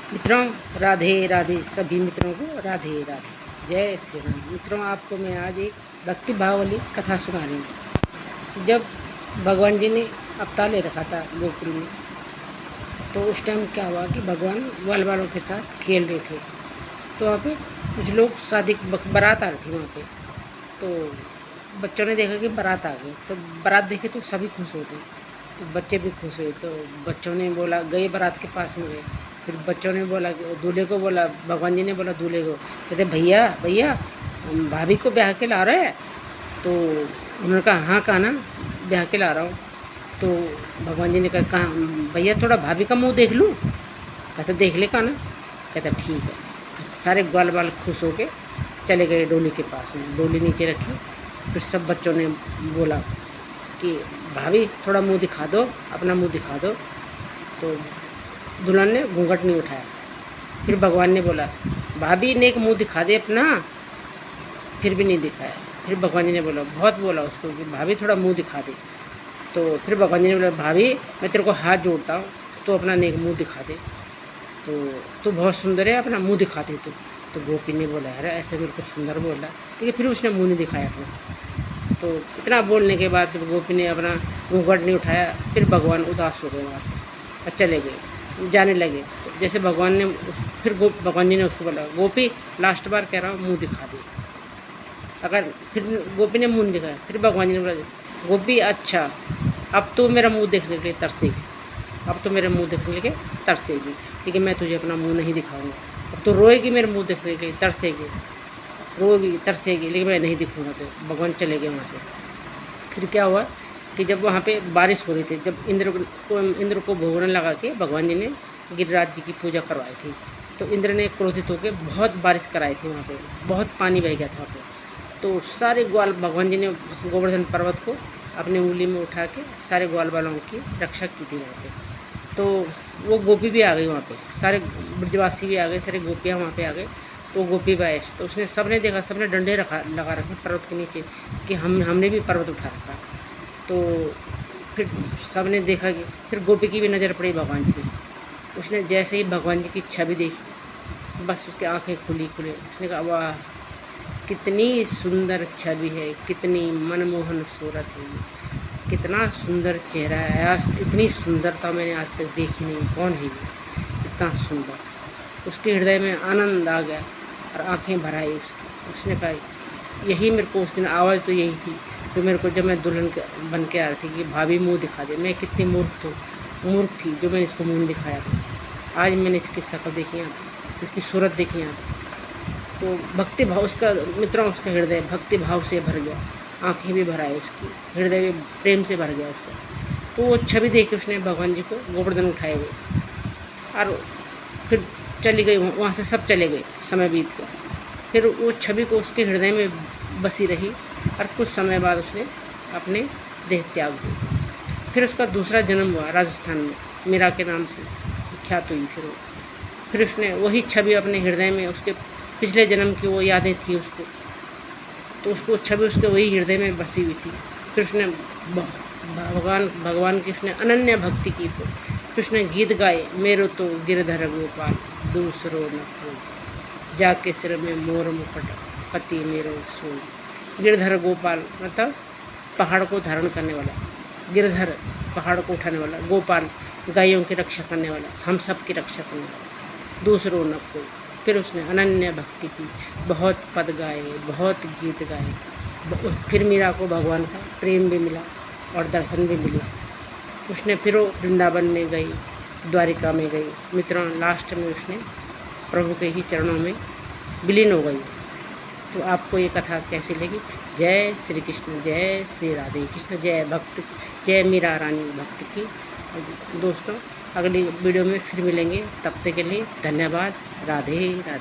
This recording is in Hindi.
मित्रों राधे राधे, सभी मित्रों को राधे राधे, जय श्री राम। मित्रों आपको मैं आज एक भक्ति भाव वाली कथा सुना रही हूँ। जब भगवान जी ने अवतार ले रखा था गोकुल में, तो उस टाइम क्या हुआ कि भगवान ग्वाल वालों के साथ खेल रहे थे। तो वहाँ पे कुछ लोग शादी बारात आ रही थी वहाँ पे। तो बच्चों ने देखा कि बारात आ गई, तो बारात देखे तो सभी खुश हो गए, तो बच्चे भी खुश हुए। तो बच्चों ने बोला, गए बारात के पास में गए, फिर बच्चों ने बोला, दूल्हे को बोला, भगवान जी ने बोला दूल्हे को, कहते भैया भैया हम भाभी को ब्याह के ला रहे हैं। तो उन्होंने कहा हाँ कहा ना, ब्याह के ला रहा हूँ। तो भगवान जी ने कहा भैया थोड़ा भाभी का मुंह देख लूँ। कहते देख ले कहा ना। कहता ठीक है। सारे ग्वाल बाल खुश हो के चले गए डोली के पास में, डोली नीचे रखी। फिर सब बच्चों ने बोला कि भाभी थोड़ा मुंह दिखा दो, अपना मुंह दिखा दो। तो दुल्हन ने घूंघट नहीं उठाया। फिर भगवान ने बोला भाभी ने एक मुंह दिखा दे अपना, फिर भी नहीं दिखाया। फिर भगवान जी ने बोला, बहुत बोला उसको कि भाभी थोड़ा मुंह दिखा दे। तो फिर भगवान जी ने बोला भाभी मैं तेरे को हाथ जोड़ता हूँ, तो अपना नेक मुंह दिखा दे। तो तू बहुत सुंदर है, अपना मुंह दिखा दे तू। तो गोपी ने बोला अरे ऐसे मेरे को सुंदर बोल रहा, लेकिन फिर उसने मुँह नहीं दिखाया अपना। तो इतना बोलने के बाद गोपी ने अपना घूंघट नहीं उठाया। फिर भगवान उदास हो गए वहाँ से और चले गए, जाने लगे। तो जैसे भगवान ने फिर भगवान जी ने उसको बोला गोपी लास्ट बार कह रहा हूँ मुँह दिखा दे। अगर फिर गोपी ने मुँह नहीं दिखाया। फिर भगवान जी ने बोला गोपी अच्छा अब तो मेरा मुँह देखने के लिए तरसेगी, अब तो मेरे मुँह देखने के लिए तरसेगी, लेकिन मैं तुझे अपना मुँह नहीं दिखाऊंगा। अब तो रोएगी मेरे मुँह देखने के लिए, तरसेगी, रोएगी तरसेगी, लेकिन मैं नहीं दिखूँगा। तो भगवान चले गए वहाँ से। फिर क्या हुआ कि जब वहाँ पे बारिश हो रही थी, जब इंद्र को भोगने लगा के भगवान जी ने गिरिराज जी की पूजा करवाई थी, तो इंद्र ने क्रोधित होकर बहुत बारिश कराई थी वहाँ पे, बहुत पानी बह गया था वहाँ पे। तो सारे ग्वाल भगवान जी ने गोवर्धन पर्वत को अपनी उंगली में उठा के सारे ग्वाल वालों की रक्षा की थी वहाँ पे। तो वो गोपी भी आ गई वहाँ पे, सारे ब्रजवासी भी आ गए, सारे गोपियाँ वहाँ पे आ गए। तो गोपी बाइश, तो उसने सबने देखा, सबने डंडे लगा रखे पर्वत के नीचे कि हमने भी पर्वत उठा रखा। तो फिर सबने देखा कि फिर गोपी की भी नज़र पड़ी भगवान जी पे। उसने जैसे ही भगवान जी की छवि देखी, बस उसकी आंखें खुली। उसने कहा वाह कितनी सुंदर छवि है, कितनी मनमोहन सूरत है, कितना सुंदर चेहरा है। आज इतनी सुंदरता मैंने आज तक देखी नहीं, कौन है ये इतना सुंदर। उसके हृदय में आनंद आ गया और आंखें भर आई उसकी। उसने कहा यही मेरे को उस दिन आवाज़ तो यही थी जो मेरे को, जब मैं दुल्हन बन के आ रही थी कि भाभी मुंह दिखा दे। मैं कितनी मूर्ख थी जो मैंने इसको मुँह दिखाया था। आज मैंने इसकी शक्ल देखी यहाँ, इसकी सूरत देखी यहाँ। तो भक्ति भाव उसका, मित्रों उसका हृदय भक्ति भाव से भर गया, आंखें भी भर आई उसकी, हृदय भी प्रेम से भर गया उसका। तो वो छवि देख के उसने भगवान जी को गोवर्धन उठाए हुए और फिर चली गई वहाँ से। सब चले गए, समय बीत गया। फिर वो छवि को उसके हृदय में बसी रही और कुछ समय बाद उसने अपने देह त्याग दी। फिर उसका दूसरा जन्म हुआ राजस्थान में, मीरा के नाम से विख्यात हुई। फिर उसने वही छवि अपने हृदय में, उसके पिछले जन्म की वो यादें थी उसको, तो उसको छवि उसके वही हृदय में बसी हुई थी। फिर उसने भगवान की उसने अनन्य भक्ति की। फिर उसने गीत गाए, मेरो तो गिरधर गोपाल दूसरो न कोई, जाके सिर में मोर मुकुट पति मेरो सोई। गिरधर गोपाल मतलब पहाड़ को धारण करने वाला, गिरधर पहाड़ को उठाने वाला, गोपाल गायों की रक्षा करने वाला, हम सब की रक्षा करने वाला, दूसरो न कोई। फिर उसने अनन्य भक्ति की, बहुत पद गाए, बहुत गीत गाए। फिर मीरा को भगवान का प्रेम भी मिला और दर्शन भी मिला। उसने फिर वृंदावन में गई, द्वारिका में गई। मित्रों लास्ट में उसने प्रभु के ही चरणों में विलीन हो गई। तो आपको ये कथा कैसी लगी? जय श्री कृष्ण, जय श्री राधे कृष्ण, जय भक्त, जय मीरा रानी भक्त की। दोस्तों अगली वीडियो में फिर मिलेंगे, तब तक के लिए धन्यवाद। राधे राधे।